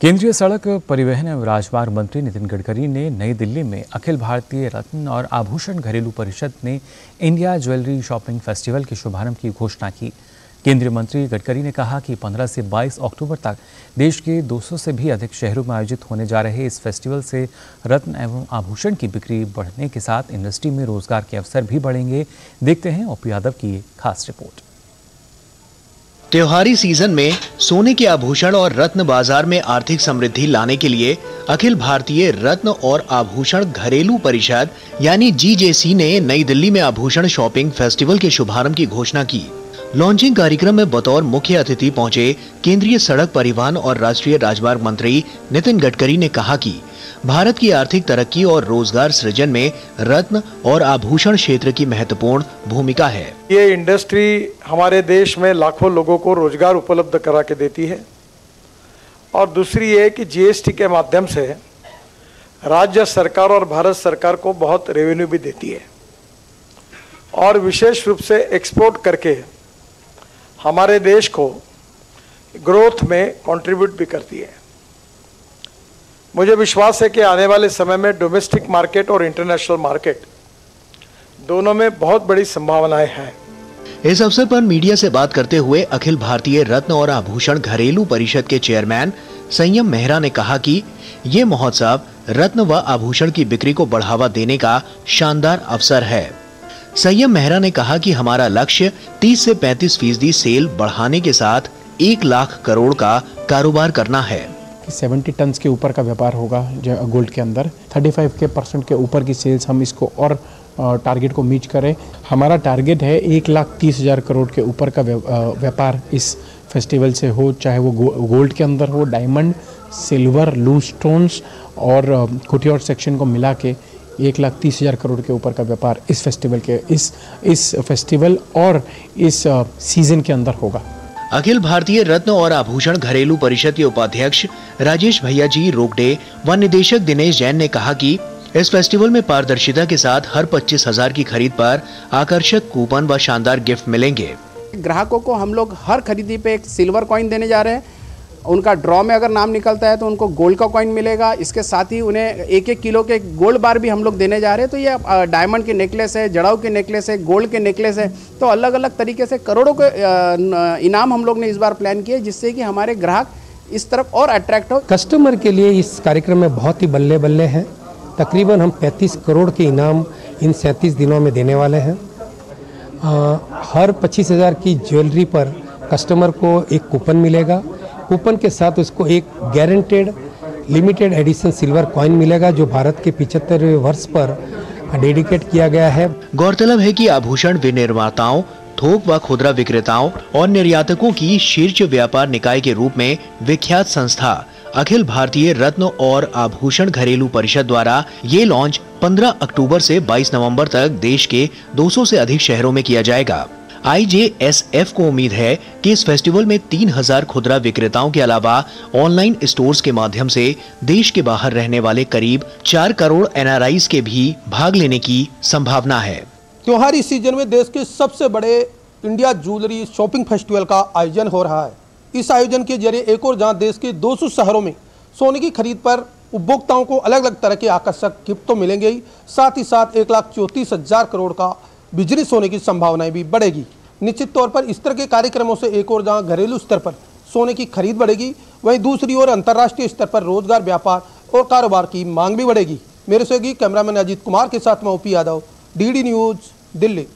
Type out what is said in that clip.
केंद्रीय सड़क परिवहन एवं राजमार्ग मंत्री नितिन गडकरी ने नई दिल्ली में अखिल भारतीय रत्न और आभूषण घरेलू परिषद ने इंडिया ज्वेलरी शॉपिंग फेस्टिवल के शुभारंभ की घोषणा की। केंद्रीय मंत्री गडकरी ने कहा कि 15 से 22 अक्टूबर तक देश के 200 से भी अधिक शहरों में आयोजित होने जा रहे इस फेस्टिवल से रत्न एवं आभूषण की बिक्री बढ़ने के साथ इंडस्ट्री में रोजगार के अवसर भी बढ़ेंगे। देखते हैं ओपी यादव की ये खास रिपोर्ट। त्योहारी सीजन में सोने के आभूषण और रत्न बाजार में आर्थिक समृद्धि लाने के लिए अखिल भारतीय रत्न और आभूषण घरेलू परिषद यानी जीजेसी ने नई दिल्ली में आभूषण शॉपिंग फेस्टिवल के शुभारंभ की घोषणा की। लॉन्चिंग कार्यक्रम में बतौर मुख्य अतिथि पहुंचे केंद्रीय सड़क परिवहन और राष्ट्रीय राजमार्ग मंत्री नितिन गडकरी ने कहा कि भारत की आर्थिक तरक्की और रोजगार सृजन में रत्न और आभूषण क्षेत्र की महत्वपूर्ण भूमिका है। ये इंडस्ट्री हमारे देश में लाखों लोगों को रोजगार उपलब्ध करा के देती है और दूसरी ये कि जीएसटी के माध्यम से राज्य सरकार और भारत सरकार को बहुत रेवेन्यू भी देती है और विशेष रूप से एक्सपोर्ट करके हमारे देश को ग्रोथ में कंट्रीब्यूट भी करती है। मुझे विश्वास है कि आने वाले समय में डोमेस्टिक मार्केट और इंटरनेशनल मार्केट दोनों में बहुत बड़ी संभावनाएं हैं। इस अवसर पर मीडिया से बात करते हुए अखिल भारतीय रत्न और आभूषण घरेलू परिषद के चेयरमैन संयम मेहरा ने कहा कि ये महोत्सव रत्न व आभूषण की बिक्री को बढ़ावा देने का शानदार अवसर है। संयम मेहरा ने कहा कि हमारा लक्ष्य 30 से 35% सेल बढ़ाने के साथ 1 लाख करोड़ का कारोबार करना है। 70 टन के ऊपर का व्यापार होगा जो गोल्ड के अंदर 35% के ऊपर की सेल्स हम इसको और टारगेट को मीट करें। हमारा टारगेट है 1,30,000 करोड़ के ऊपर का व्यापार इस फेस्टिवल से हो, चाहे वो गोल्ड के अंदर हो, डायमंड, सिल्वर, लूज स्टोन्स और कुटियोर सेक्शन को मिला के 1,30,000 करोड़ के ऊपर का व्यापार इस फेस्टिवल के इस फेस्टिवल और इस सीजन के अंदर होगा। अखिल भारतीय रत्न और आभूषण घरेलू परिषद के उपाध्यक्ष राजेश भैया जी रोगडे व निदेशक दिनेश जैन ने कहा कि इस फेस्टिवल में पारदर्शिता के साथ हर 25,000 की खरीद पर आकर्षक कूपन व शानदार गिफ्ट मिलेंगे। ग्राहकों को हम लोग हर खरीदी पे एक सिल्वर कॉइन देने जा रहे हैं। उनका ड्रॉ में अगर नाम निकलता है तो उनको गोल्ड का कॉइन मिलेगा। इसके साथ ही उन्हें 1-1 किलो के गोल्ड बार भी हम लोग देने जा रहे हैं। तो ये डायमंड के नेकलेस है, जड़ाऊ के नेकलेस है, गोल्ड के नेकलेस है, तो अलग अलग तरीके से करोड़ों के इनाम हम लोग ने इस बार प्लान किए जिससे कि हमारे ग्राहक इस तरफ और अट्रैक्ट हो। कस्टमर के लिए इस कार्यक्रम में बहुत ही बल्ले बल्ले हैं। तकरीबन हम 35 करोड़ के इनाम इन 37 दिनों में देने वाले हैं। हर 25,000 की ज्वेलरी पर कस्टमर को एक कूपन मिलेगा। कूपन के साथ उसको एक guaranteed limited edition silver coin मिलेगा जो भारत के 75वें वर्ष पर डेडिकेट किया गया है। गौरतलब है कि आभूषण विनिर्माताओं, थोक व खुदरा विक्रेताओं और निर्यातकों की शीर्ष व्यापार निकाय के रूप में विख्यात संस्था अखिल भारतीय रत्न और आभूषण घरेलू परिषद द्वारा ये लॉन्च 15 अक्टूबर से 22 नवंबर तक देश के 200 से अधिक शहरों में किया जाएगा। IJSF को उम्मीद है कि इस फेस्टिवल में 3,000 खुदरा विक्रेताओं के अलावा ऑनलाइन स्टोर्स के माध्यम से देश के बाहर रहने वाले करीब 4 करोड़ NRIs के भी भाग लेने की संभावना है। त्योहारी सीजन में देश के सबसे बड़े इंडिया ज्वेलरी शॉपिंग फेस्टिवल का आयोजन हो रहा है। इस आयोजन के जरिए एक और जहां देश के 200 शहरों में सोने की खरीद पर उपभोक्ताओं को अलग अलग तरह के आकर्षक गिफ्ट तो मिलेंगे ही, साथ ही साथ 1,34,000 करोड़ का बिजनेस होने की संभावनाएं भी बढ़ेगी। निश्चित तौर पर इस तरह के कार्यक्रमों से एक और जहां घरेलू स्तर पर सोने की खरीद बढ़ेगी, वहीं दूसरी ओर अंतर्राष्ट्रीय स्तर पर रोजगार, व्यापार और कारोबार की मांग भी बढ़ेगी। मेरे सहयोगी कैमरामैन अजीत कुमार के साथ मैं OP Yadav, DD news, Delhi.